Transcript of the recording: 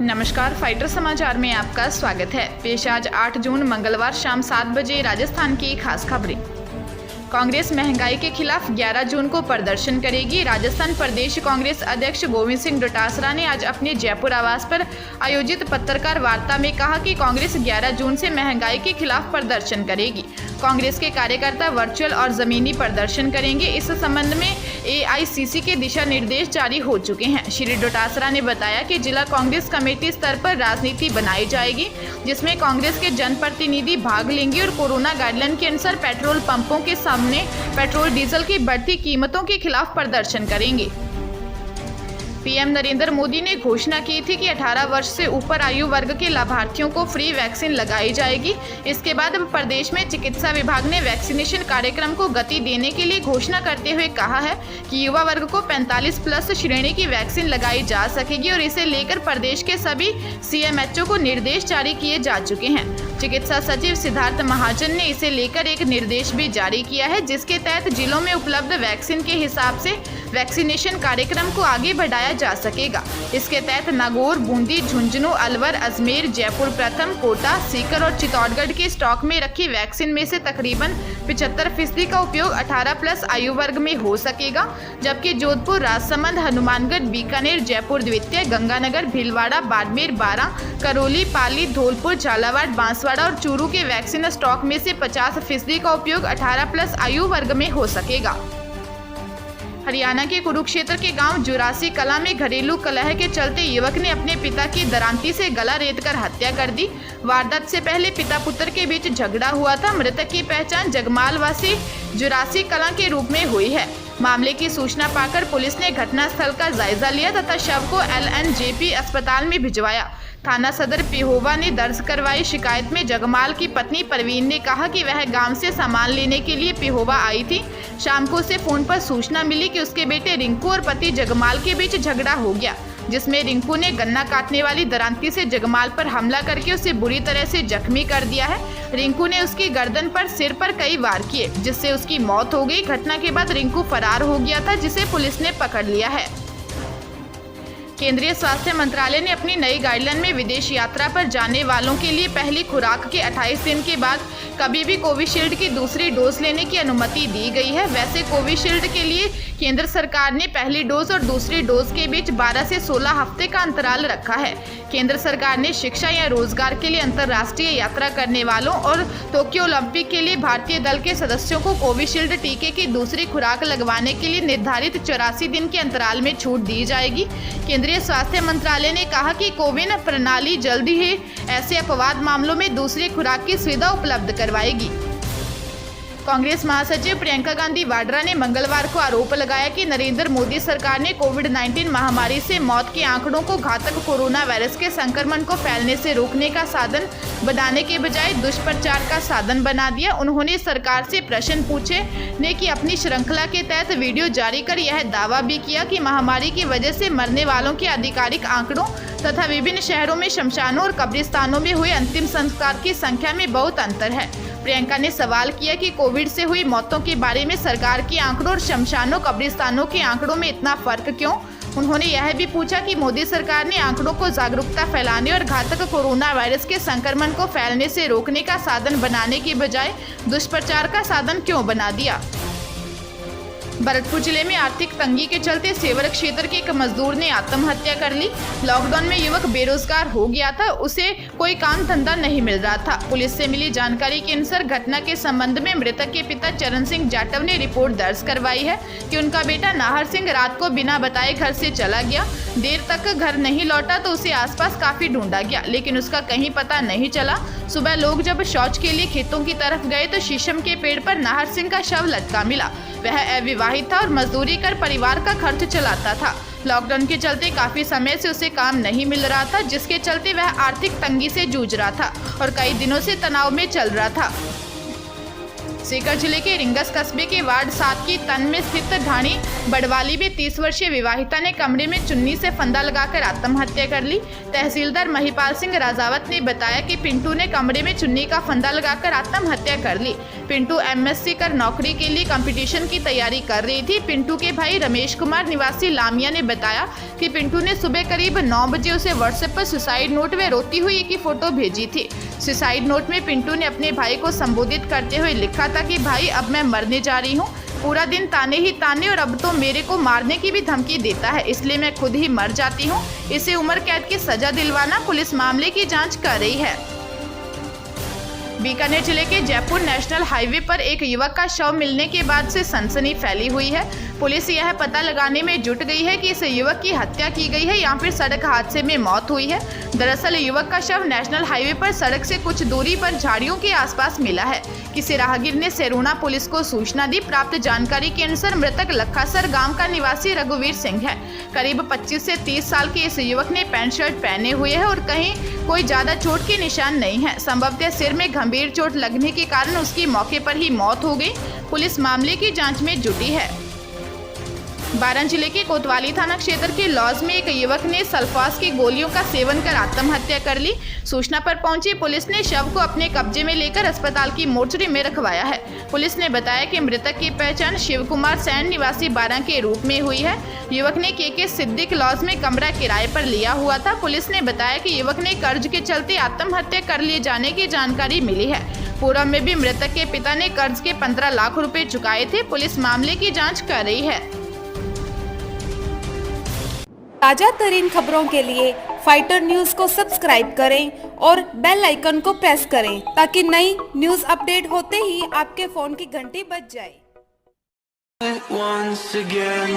नमस्कार, फाइटर समाचार में आपका स्वागत है। पेश आज 8 जून मंगलवार शाम 7 बजे राजस्थान की खास खबरें। कांग्रेस महंगाई के खिलाफ 11 जून को प्रदर्शन करेगी। राजस्थान प्रदेश कांग्रेस अध्यक्ष गोविंद सिंह डोटासरा ने आज अपने जयपुर आवास पर आयोजित पत्रकार वार्ता में कहा कि कांग्रेस 11 जून से महंगाई के खिलाफ प्रदर्शन करेगी। कांग्रेस के कार्यकर्ता वर्चुअल और जमीनी प्रदर्शन करेंगे। इस संबंध में AICC के दिशा निर्देश जारी हो चुके हैं। श्री डोटासरा ने बताया कि जिला कांग्रेस कमेटी स्तर पर राजनीति बनाई जाएगी, जिसमें कांग्रेस के जनप्रतिनिधि भाग लेंगे और कोरोना गाइडलाइन के अनुसार पेट्रोल पंपों के सामने पेट्रोल डीजल की बढ़ती कीमतों के खिलाफ प्रदर्शन करेंगे। PM नरेंद्र मोदी ने घोषणा की थी कि 18 वर्ष से ऊपर आयु वर्ग के लाभार्थियों को फ्री वैक्सीन लगाई जाएगी। इसके बाद अब प्रदेश में चिकित्सा विभाग ने वैक्सीनेशन कार्यक्रम को गति देने के लिए घोषणा करते हुए कहा है कि युवा वर्ग को 45+ श्रेणी की वैक्सीन लगाई जा सकेगी और इसे लेकर प्रदेश के सभी CMHO को निर्देश जारी किए जा चुके हैं। चिकित्सा सचिव सिद्धार्थ महाजन ने इसे लेकर एक निर्देश भी जारी किया है, जिसके तहत जिलों में उपलब्ध वैक्सीन के हिसाब से वैक्सीनेशन कार्यक्रम को आगे बढ़ाया जा सकेगा। इसके तहत नागौर, बूंदी, झुंझुनू, अलवर, अजमेर, जयपुर प्रथम, कोटा, सीकर और चित्तौड़गढ़ के स्टॉक में रखी वैक्सीन में से तकरीबन 75% का उपयोग 18+ आयु वर्ग में हो सकेगा, जबकि जोधपुर, राजसमंद, हनुमानगढ़, बीकानेर, जयपुर द्वितीय, गंगानगर, भीलवाड़ा, बाड़मेर, बारां, करौली, पाली, धौलपुर, झालावाड़, बांसवाड़ा और चूरू के वैक्सीन स्टॉक में से 50% का उपयोग 18+ आयु वर्ग में हो सकेगा। हरियाणा के कुरुक्षेत्र के गांव जुरासी कला में घरेलू कलह के चलते युवक ने अपने पिता की दरांती से गला रेतकर हत्या कर दी। वारदात से पहले पिता पुत्र के बीच झगड़ा हुआ था। मृतक की पहचान जगमाल वासी जुरासी कला के रूप में हुई है। मामले की सूचना पाकर पुलिस ने घटनास्थल का जायजा लिया तथा शव को LNJP अस्पताल में भिजवाया। थाना सदर पिहोवा ने दर्ज करवाई शिकायत में जगमाल की पत्नी परवीन ने कहा कि वह गांव से सामान लेने के लिए पिहोवा आई थी। शाम को उसे फोन पर सूचना मिली कि उसके बेटे रिंकू और पति जगमाल के बीच झगड़ा हो गया, जिसमें रिंकू ने गन्ना काटने वाली दरांती से जगमाल पर हमला करके उसे बुरी तरह से जख्मी कर दिया है। रिंकू ने उसकी गर्दन पर, सिर पर कई वार किए, जिससे उसकी मौत हो गई। घटना के बाद रिंकू फरार हो गया था, जिसे पुलिस ने पकड़ लिया है। केंद्रीय स्वास्थ्य मंत्रालय ने अपनी नई गाइडलाइन में विदेश यात्रा पर जाने वालों के लिए पहली खुराक के 28 दिन के बाद कभी भी कोविशील्ड की दूसरी डोज लेने की अनुमति दी गई है। वैसे कोविशील्ड के लिए केंद्र सरकार ने पहली डोज और दूसरी डोज के बीच 12 से 16 हफ्ते का अंतराल रखा है। केंद्र सरकार ने शिक्षा या रोजगार के लिए अंतर्राष्ट्रीय यात्रा करने वालों और टोक्यो ओलंपिक के लिए भारतीय दल के सदस्यों को कोविशील्ड टीके की दूसरी खुराक लगवाने के लिए निर्धारित 84 दिन के अंतराल में छूट दी जाएगी। केंद्रीय स्वास्थ्य मंत्रालय ने कहा कि कोविन प्रणाली जल्द ही ऐसे अपवाद मामलों में दूसरी खुराक की सुविधा उपलब्ध करवाएगी। कांग्रेस महासचिव प्रियंका गांधी वाड्रा ने मंगलवार को आरोप लगाया कि नरेंद्र मोदी सरकार ने कोविड-19 महामारी से मौत के आंकड़ों को घातक कोरोना वायरस के संक्रमण को फैलने से रोकने का साधन बनाने के बजाय दुष्प्रचार का साधन बना दिया। उन्होंने सरकार से प्रश्न पूछे ने कि अपनी श्रृंखला के तहत वीडियो जारी कर यह दावा भी किया कि महामारी की वजह से मरने वालों के आधिकारिक आंकड़ों तथा विभिन्न शहरों में शमशानों और कब्रिस्तानों में हुए अंतिम संस्कार की संख्या में बहुत अंतर है। प्रियंका ने सवाल किया कि कोविड से हुई मौतों के बारे में सरकार के आंकड़ों और शमशानों कब्रिस्तानों के आंकड़ों में इतना फर्क क्यों। उन्होंने यह भी पूछा कि मोदी सरकार ने आंकड़ों को जागरूकता फैलाने और घातक कोरोना वायरस के संक्रमण को फैलने से रोकने का साधन बनाने के बजाय दुष्प्रचार का साधन क्यों बना दिया। भरतपुर जिले में आर्थिक तंगी के चलते सेवर क्षेत्र के एक मजदूर ने आत्महत्या कर ली। लॉकडाउन में युवक बेरोजगार हो गया था, उसे कोई काम धंधा नहीं मिल रहा था। पुलिस से मिली जानकारी के अनुसार घटना के संबंध में मृतक के पिता चरण सिंह जाटव ने रिपोर्ट दर्ज करवाई है कि उनका बेटा नाहर सिंह रात को बिना बताए घर से चला गया। देर तक घर नहीं लौटा तो उसे आसपास काफी ढूंढा गया, लेकिन उसका कहीं पता नहीं चला। सुबह लोग जब शौच के लिए खेतों की तरफ गए तो शीशम के पेड़ पर नाहर सिंह का शव लटका मिला। वह अविवाहित था और मजदूरी कर परिवार का खर्च चलाता था। लॉकडाउन के चलते काफी समय से उसे काम नहीं मिल रहा था, जिसके चलते वह आर्थिक तंगी से जूझ रहा था और कई दिनों से तनाव में चल रहा था। सीकर जिले के रिंगस कस्बे के वार्ड 7 की तन में स्थित ढाणी बड़वाली में 30 वर्षीय विवाहिता ने कमरे में चुन्नी से फंदा लगाकर आत्महत्या कर ली। तहसीलदार महिपाल सिंह राजावत ने बताया कि पिंटू ने कमरे में चुन्नी का फंदा लगाकर आत्महत्या कर ली। पिंटू एमएससी कर नौकरी के लिए कंपटीशन की तैयारी कर रही थी। पिंटू के भाई रमेश कुमार निवासी लामिया ने बताया कि पिंटू ने सुबह करीब 9 बजे उसे व्हाट्सएप पर सुसाइड नोट व रोती हुई की फोटो भेजी थी। सुसाइड नोट में पिंटू ने अपने भाई को संबोधित करते हुए लिखा था कि भाई अब मैं मरने जा रही हूँ, पूरा दिन ताने ही ताने और अब तो मेरे को मारने की भी धमकी देता है, इसलिए मैं खुद ही मर जाती हूँ। इसे उम्र कैद की सजा दिलवाना, पुलिस मामले की जांच कर रही है। बीकानेर जिले के जयपुर नेशनल हाईवे पर एक युवक का शव मिलने के बाद से सनसनी फैली हुई है। पुलिस यह पता लगाने में जुट गई है कि इस युवक की हत्या की गई है या फिर सड़क हादसे में मौत हुई है। दरअसल युवक का शव नेशनल हाईवे पर सड़क से कुछ दूरी पर झाड़ियों के आसपास मिला है। किसी राहगीर ने सेरूना पुलिस को सूचना दी। प्राप्त जानकारी के अनुसार मृतक लखासर गांव का निवासी रघुवीर सिंह है। करीब 25 से 30 साल के इस युवक ने पैंट शर्ट पहने हुए है और कहीं कोई ज्यादा चोट के निशान नहीं है। संभवतः सिर में गंभीर चोट लगने के कारण उसकी मौके पर ही मौत हो गई। पुलिस मामले की जांच में जुटी है। बारन जिले के कोतवाली थाना क्षेत्र के लॉज में एक युवक ने सल्फास की गोलियों का सेवन कर आत्महत्या कर ली। सूचना पर पहुंची पुलिस ने शव को अपने कब्जे में लेकर अस्पताल की मोर्चरी में रखवाया है। पुलिस ने बताया कि मृतक की पहचान शिव कुमार सैन निवासी बारन के रूप में हुई है। युवक ने के सिद्दीक लॉज में कमरा किराए पर लिया हुआ था। पुलिस ने बताया कि युवक ने कर्ज के चलते आत्महत्या कर लिए जाने की जानकारी मिली है। पूर्व में भी मृतक के पिता ने कर्ज के 15 लाख रुपए चुकाए थे। पुलिस मामले की जाँच कर रही है। ताजा तरीन खबरों के लिए फाइटर न्यूज को सब्सक्राइब करें और बेल आइकन को प्रेस करें ताकि नई न्यूज अपडेट होते ही आपके फोन की घंटी बज जाए। Once again